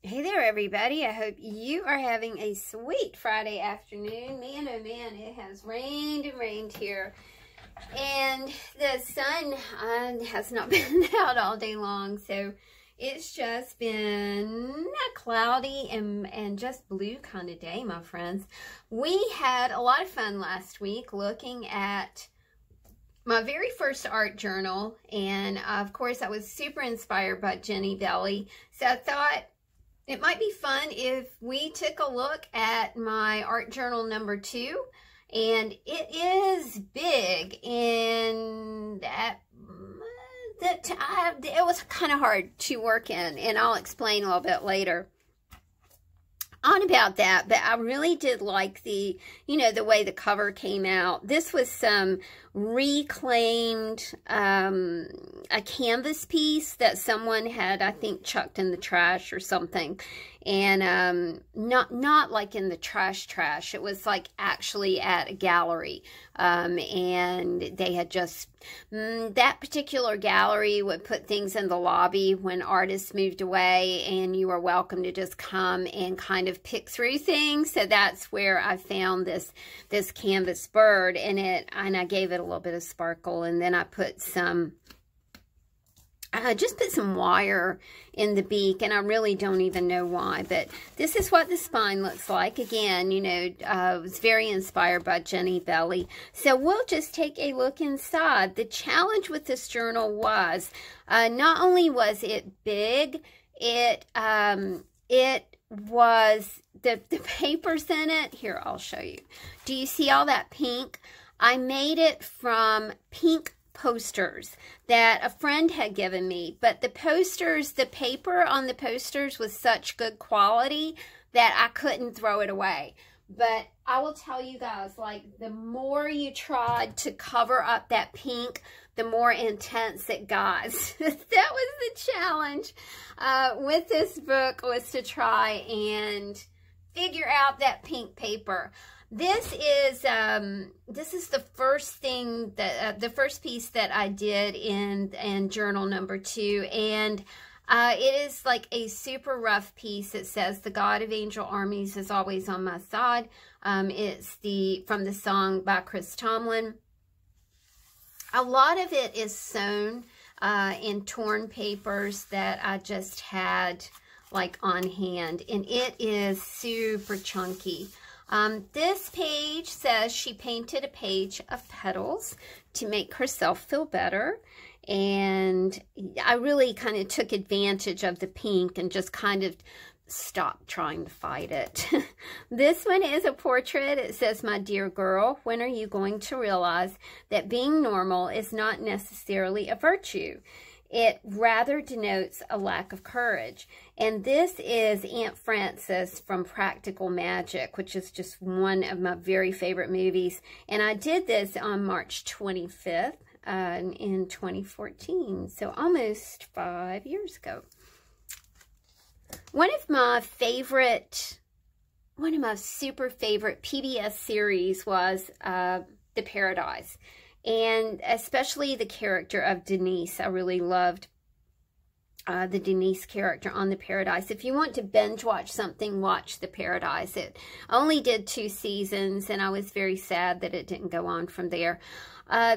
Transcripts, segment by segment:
Hey there, everybody. I hope you are having a sweet Friday afternoon. Man, oh man, it has rained and rained here. And the sun has not been out all day long, so it's just been a cloudy and just blue kind of day, my friends. We had a lot of fun last week looking at my very first art journal, and of course I was super inspired by Jenny Belly, so I thought it might be fun if we took a look at my art journal number 2, and it is big, and it was kind of hard to work in, and I'll explain a little bit later on about that. But I really did like the way the cover came out. This was some reclaimed a canvas piece that someone had, I think, chucked in the trash or something, and not like in the trash. It was like actually at a gallery, and they had just that particular gallery would put things in the lobby when artists moved away, and you were welcome to just come and kind of pick through things. So that's where I found this canvas bird, and I gave it a little bit of sparkle, and then I put some just put some wire in the beak, and I really don't even know why, but this is what the spine looks like. Again, I was very inspired by Jenny Belly. So we'll just take a look inside. The challenge with this journal was, not only was it big, it was, the papers in it, here, I'll show you. Do you see all that pink? I made it from pink posters that a friend had given me, but the paper on the posters was such good quality that I couldn't throw it away. But I will tell you guys, like, the more you tried to cover up that pink, the more intense it got. That was the challenge with this book, was to try and figure out that pink paper. This is the first thing that the first piece that I did in journal number 2, and it is like a super rough piece. It says, "The God of Angel Armies is always on my side." It's from the song by Chris Tomlin. A lot of it is sewn in torn papers that I just had like on hand, and it is super chunky. This page says she painted a page of petals to make herself feel better, and I really kind of took advantage of the pink and just kind of stopped trying to fight it. This one is a portrait. It says, "My dear girl, when are you going to realize that being normal is not necessarily a virtue? It rather denotes a lack of courage." And this is Aunt Frances from Practical Magic, which is just one of my very favorite movies. And I did this on March 25th in 2014, so almost 5 years ago. One of my super favorite PBS series was The Paradise. And especially the character of Denise. I really loved the Denise character on The Paradise. If you want to binge watch something, watch The Paradise. It only did 2 seasons, and I was very sad that it didn't go on from there.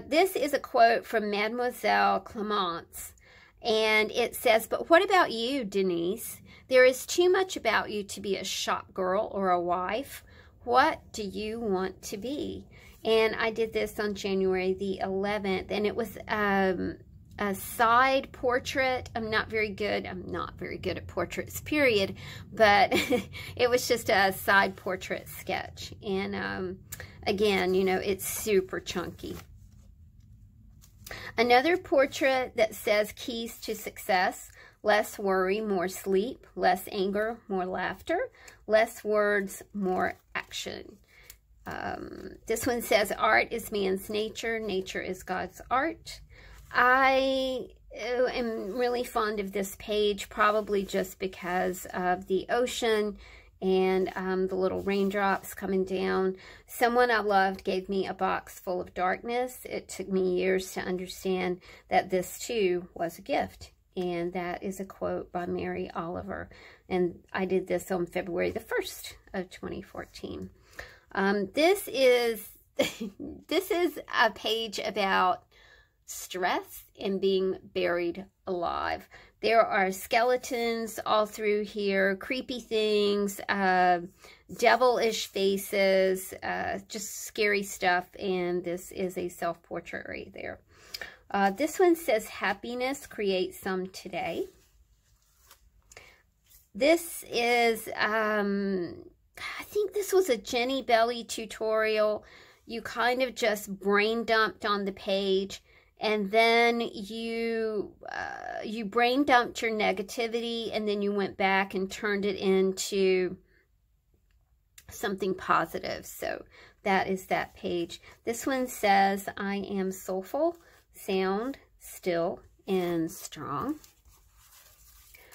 This is a quote from Mademoiselle Clemence, and it says, "But what about you, Denise? There is too much about you to be a shop girl or a wife. What do you want to be?" And I did this on January the 11th, and it was a side portrait. I'm not very good at portraits, period, but it was just a side portrait sketch. And again, it's super chunky. Another portrait that says, "Keys to Success: less worry, more sleep; less anger, more laughter; less words, more action." This one says, "Art is man's nature, nature is God's art." I am really fond of this page, probably just because of the ocean and the little raindrops coming down. Someone I loved gave me a box full of darkness. It took me years to understand that this too was a gift. And that is a quote by Mary Oliver. And I did this on February the 1st of 2014. This is a page about stress and being buried alive. There are skeletons all through here, creepy things, devilish faces, just scary stuff. And this is a self-portrait right there. This one says, happiness creates some today. This is, I think this was a Jenny Belly tutorial. You kind of just brain dumped on the page, and then you brain dumped your negativity, and then you went back and turned it into something positive. So that is that page. This one says, I am soulful, sound, still, and strong.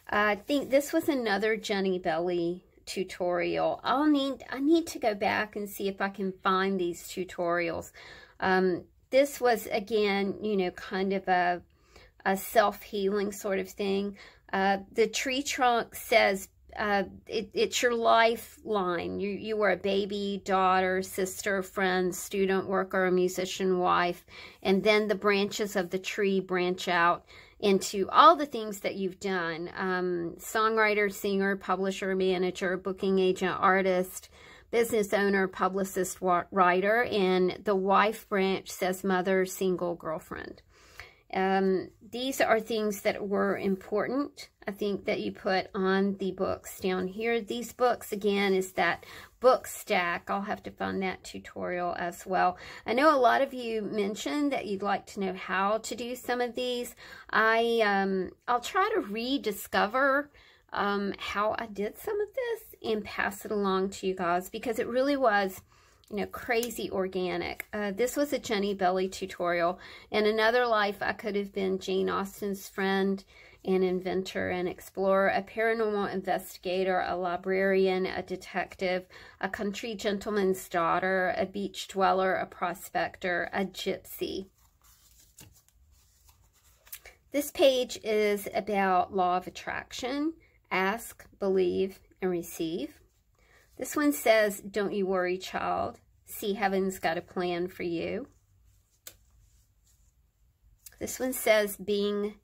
I think this was another Jenny Belly tutorial. I need to go back and see if I can find these tutorials. This was, again, you know, kind of a self-healing sort of thing. The tree trunk says it's your lifeline. You were a baby, daughter, sister, friend, student, worker, musician, wife, and then the branches of the tree branch out into all the things that you've done. Songwriter, singer, publisher, manager, booking agent, artist, business owner, publicist, writer, and the wife branch says mother, single, girlfriend. These are things that were important, I think, that you put on the books down here. These books, again, is that book stack. I'll have to find that tutorial as well. I know a lot of you mentioned that you'd like to know how to do some of these. I'll try to rediscover how I did some of this and pass it along to you guys, because it really was, you know, crazy organic. This was a Jenny Belly tutorial. In another life, I could have been Jane Austen's friend, an inventor, an explorer, a paranormal investigator, a librarian, a detective, a country gentleman's daughter, a beach dweller, a prospector, a gypsy. This page is about law of attraction. Ask, believe, and receive. This one says, don't you worry, child. See, heaven's got a plan for you. This one says, being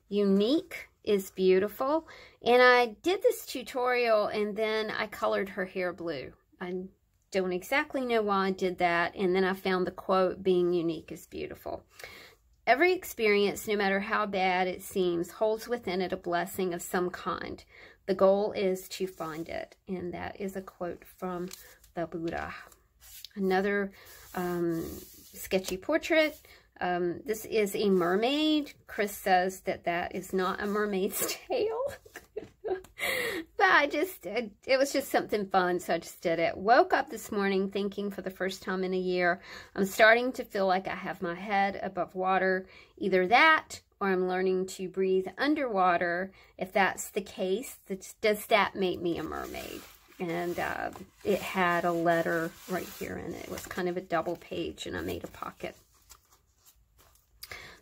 unique is beautiful. And I did this tutorial and then I colored her hair blue. I don't exactly know why I did that. And then I found the quote, being unique is beautiful. Every experience, no matter how bad it seems, holds within it a blessing of some kind. The goal is to find it. And that is a quote from the Buddha. Another sketchy portrait. This is a mermaid. Chris says that that is not a mermaid's tail. But it was just something fun, so I just did it. Woke up this morning thinking for the first time in a year, I'm starting to feel like I have my head above water. Either that, or I'm learning to breathe underwater. If that's the case, does that make me a mermaid? And it had a letter right here in it. It was kind of a double page, and I made a pocket.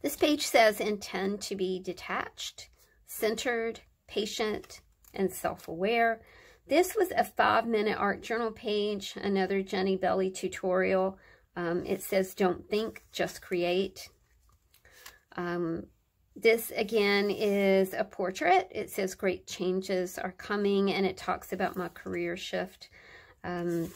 This page says, intend to be detached, centered, patient, and self-aware. This was a 5-minute art journal page, another Jenny Belly tutorial. It says, don't think, just create. This, again, is a portrait. It says, great changes are coming, and it talks about my career shift.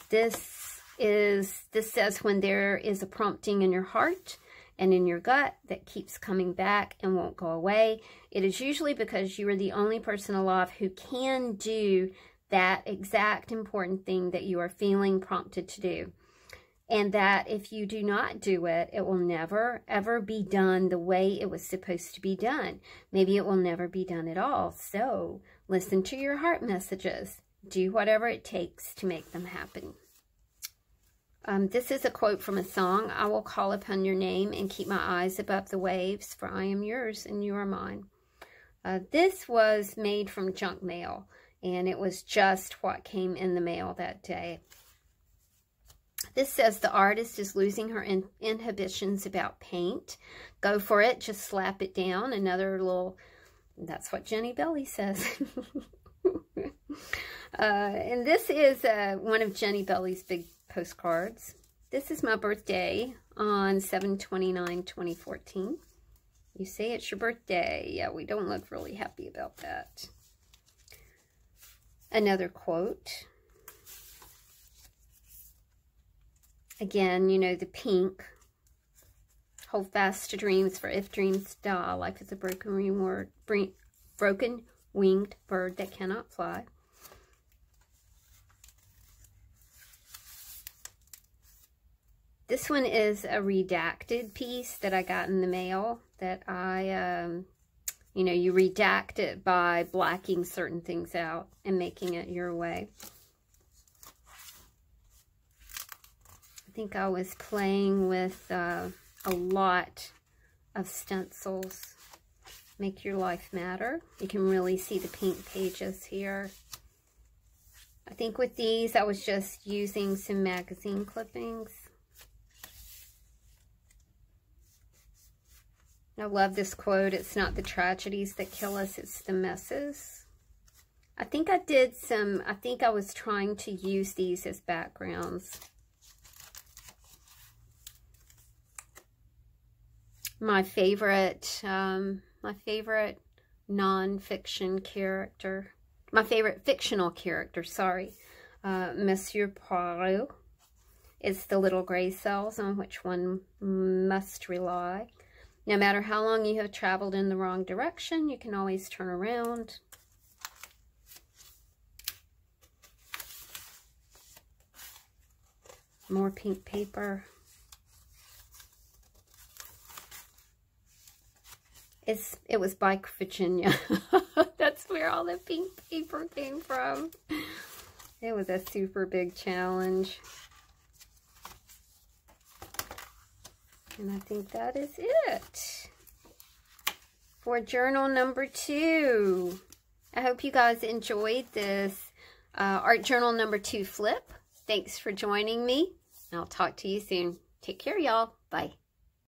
This says, when there is a prompting in your heart and in your gut that keeps coming back and won't go away, it is usually because you are the only person alive who can do that exact important thing that you are feeling prompted to do. And that if you do not do it, it will never, ever be done the way it was supposed to be done. Maybe it will never be done at all. So listen to your heart messages. Do whatever it takes to make them happen. This is a quote from a song. I will call upon your name and keep my eyes above the waves, for I am yours and you are mine. This was made from junk mail, and it was just what came in the mail that day. This says the artist is losing her inhibitions about paint. Go for it. Just slap it down. Another little That's what Jenny Belly says. And this is one of Jenny Belly's big postcards. This is my birthday on 7/29/2014. You say it's your birthday. Yeah, we don't look really happy about that. Another quote. Again, you know, the pink. Hold fast to dreams, for if dreams die, life is a broken winged bird that cannot fly. This one is a redacted piece that I got in the mail that I, you know, you redact it by blacking certain things out and making it your way. I think I was playing with a lot of stencils. Make your life matter. You can really see the pink pages here. I think with these, I was just using some magazine clippings. I love this quote. It's not the tragedies that kill us, it's the messes. I think I was trying to use these as backgrounds. My favorite non-fiction character, my favorite fictional character, sorry, Monsieur Poirot, is the little gray cells on which one must rely. No matter how long you have traveled in the wrong direction, you can always turn around. More pink paper. It was by Virginia. That's where all the pink paper came from. It was a super big challenge. And I think that is it for journal number 2. I hope you guys enjoyed this art journal number 2 flip. Thanks for joining me. I'll talk to you soon. Take care, y'all. Bye.